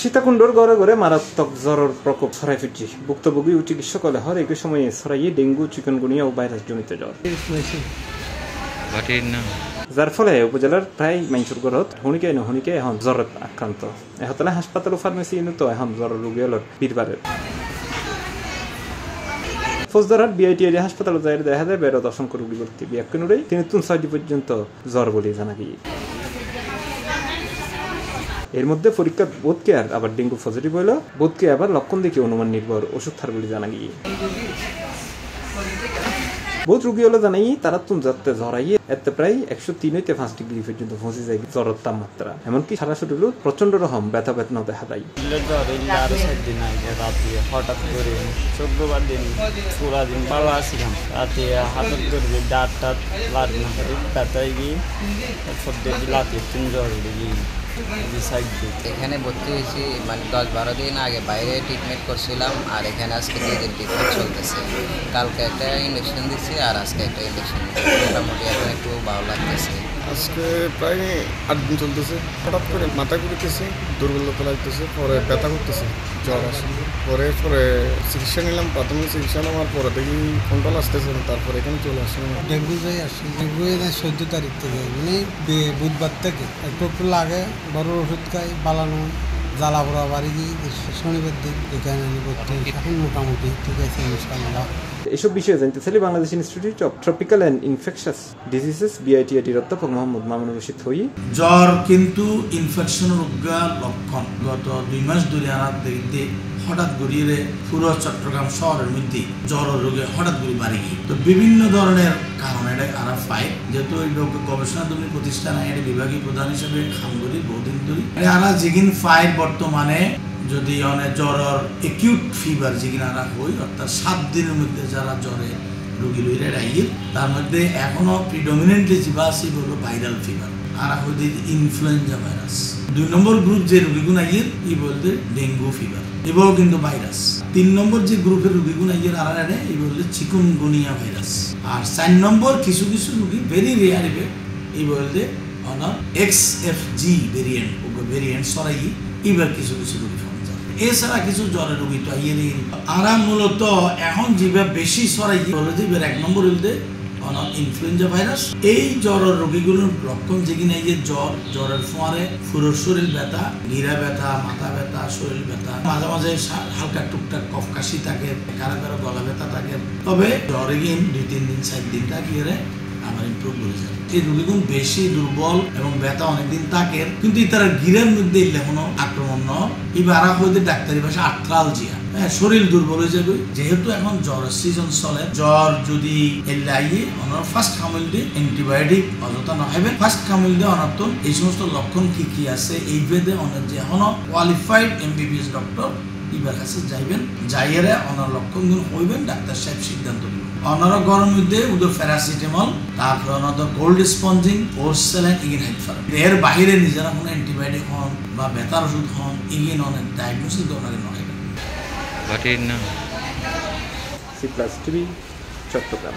সীতাকুণ্ডর ঘরে ঘরে মারাত্মক জ্বরের প্রকোপ ছড়াই ফিরছে। ভুক্তভোগী ও চিকিৎসকলে হর একই সময়ে ছড়াইয়ে ডেঙ্গু, চিকুনগুনিয়া ও ভাইরাস জনিত জ্বর, যার ফলে উপজেলার প্রায় মানুষের ঘরত হনিকে নহনিকে এখন জ্বরত আক্রান্ত। এহতলে হাসপাতাল ও ফার্মেসি তো এখন জ্বরের রোগী হল বীরবারের। ফৌজদারহাট বিআইটিআই হাসপাতালে যাই দেখা যায় বেড়ত অসংখ্য রোগী ভর্তি। বিয়াকুনুরেই 3-6 পর্যন্ত জ্বর বলে জানা গিয়ে। এর মধ্যে পরীক্ষা বোধ কেয়ার আবার ডেঙ্গু পজিটিভ হইল, বোধ কে আবার লক্ষণ দেখে অনুমান নির্ভর ওষুধ থার বলে জানা গিয়ে। বহুত রোগী হলো জানাই তারা তুম যাতে ঝরাইয়ে এতে প্রায় 103-5 ডিগ্রি পর্যন্ত পৌঁছে যায় জ্বরের তাপমাত্রা। এমনকি সারা শরীরে প্রচন্ড রকম ব্যথা বেদনা দেখা যায়। হঠাৎ করে শুক্রবার দিন পুরা দিন ভালো আসছিলাম, রাতে হাতত করে দাঁত টাত লাগবে না, ব্যথায় গিয়ে সর্দি লাতে তিন জ্বর গিয়ে। এখানে ভর্তি হয়েছি মানে 10-12 দিন আগে বাইরে ট্রিটমেন্ট করছিলাম, আর এখানে আজকে 2 দিন ট্রিটমেন্ট চলতেছে। কালকে একটা ইঞ্জেকশন দিচ্ছি আর আজকে একটা ইঞ্জেকশন দিচ্ছি। মোটামুটি এখন একটু ভালো লাগতেছে। আজকে প্রায় 8 দিন চলতেছে। হঠাৎ করে মাথা ঘুরতেছে, দুর্বলতা লাগতেছে, পরে ব্যথা করতেছে, জ্বর আসে। পরে চিকিৎসা নিলাম, প্রাথমিক চিকিৎসা নেওয়ার পরে দেখি কন্ট্রোল আসতেছে, তারপরে এখানে চলে আসে। ডেঙ্গু যাই আসছে, ডেঙ্গু 14 তারিখ থেকে মানে বুধবার থেকে একটু লাগে, বড় ওষুধ খাই বালানো জ্বালা পোড়া বাড়ি গিয়ে শনিবার দিন এখানে ভর্তি। এখন মোটামুটি ঠিক আছে ইনশাআল্লাহ। এসব বিষয়ে জানতে চাইলে Bangladesh institute of tropical and infectious diseases বিআইটিআইটির অধ্যাপক মোহাম্মদ মামুনুর রশিদ হই। জ্বর কিন্তু ইনফেকশন রোগের লক্ষণ। গত 2 মাস ধরে আমরা দেখতে হঠাৎ গড়িয়ে পুরো চট্টগ্রাম শহরের মধ্যে জ্বর রোগে হঠাৎ করে বাড়ি গিয়ে। তো বিভিন্ন ধরনের কারণ এটা আরা পাই, যেহেতু এই গবেষণা তুমি প্রতিষ্ঠান এটা বিভাগীয় প্রধান হিসেবে কাম করি বহুদিন ধরে। আরা যেগিন ফাইল বর্তমানে যদি অনেক জ্বরের একিউট ফিভার যেগিন আরা হই, অর্থাৎ 7 দিনের মধ্যে যারা জ্বরে রোগী লইরে রাইয়ের, তার মধ্যে এখনো প্রিডমিনেন্টলি যেবা আছে হলো ভাইরাল ফিভার, আর হইতে ইনফ্লুয়েঞ্জা ভাইরাস। 2 নম্বর গ্রুপ যে রোগীগুণ আইয়ের ই বলতে ডেঙ্গু ফিভার, এবারও কিন্তু ভাইরাস। 3 নম্বর যে গ্রুপের রোগীগুণ আইয়ের আর এই বলতে চিকুনগুনিয়া ভাইরাস। আর 4 নম্বর কিছু কিছু রোগী ভেরি রেয়ার এই বলতে XFG ভেরিয়েন্ট সরাই এবার কিছু কিছু রোগী পাওয়া যায়। এছাড়া কিছু জ্বরের রোগী তো আইয়ের আরা মূলত এখন যেভাবে বেশি সরাই বলে যে 1 নম্বর বলতে ইনফ্লুয়েঞ্জা ভাইরাস। এই জ্বরের রোগীগুলোর লক্ষণ যেখানে এই যে জ্বরের ফোয়ারে পুরো শরীর ব্যথা, গিরা ব্যথা, মাথা ব্যথা, শরীর ব্যথা, মাঝে মাঝে হালকা টুকটাক কফ কাশি থাকে, কারো কারো গলা ব্যথা থাকে। তবে জ্বরে গিয়ে 2-3 দিন 4 দিন থাকিয়ে আমার ইমপ্রুভ করে যায়। এই রোগীগুলো বেশি দুর্বল এবং ব্যথা অনেকদিন থাকে, কিন্তু তারা গিরের মধ্যে এখনো আক্রমণ নয়। এবার হইতে ডাক্তারি ভাষা আর্থ্রালজিয়া, শরীর দুর্বল হয়ে যাবে। যেহেতু এখন জ্বরের সিজন চলে, জ্বর যদি এলাইয়ে ওনার ফার্স্ট কামিল দিয়ে অ্যান্টিবায়োটিক অযথা না হবে। ফার্স্ট কামিল দিয়ে অনার্থন এই সমস্ত লক্ষণ কি কি আছে এই ভেদে অনেক যে এখনো কোয়ালিফাইড MBBS ডক্টর এবার কাছে যাইবেন, যাইয়েরা ওনার লক্ষণগুলো হইবেন, ডাক্তার সাহেব সিদ্ধান্ত নেবেন। ওনারা গরম মধ্যে উদর প্যারাসিটামল, তারপর ওনাদের গোল্ড স্পঞ্জিং, ওরসেলাইন এগিন হাইট ফার। এর বাইরে নিজেরা কোনো অ্যান্টিবায়োটিক হন বা ব্যথার ওষুধ হন এগিন অনেক ডায়াগনোসিস দরকার নয়। C+ TV Chittagong.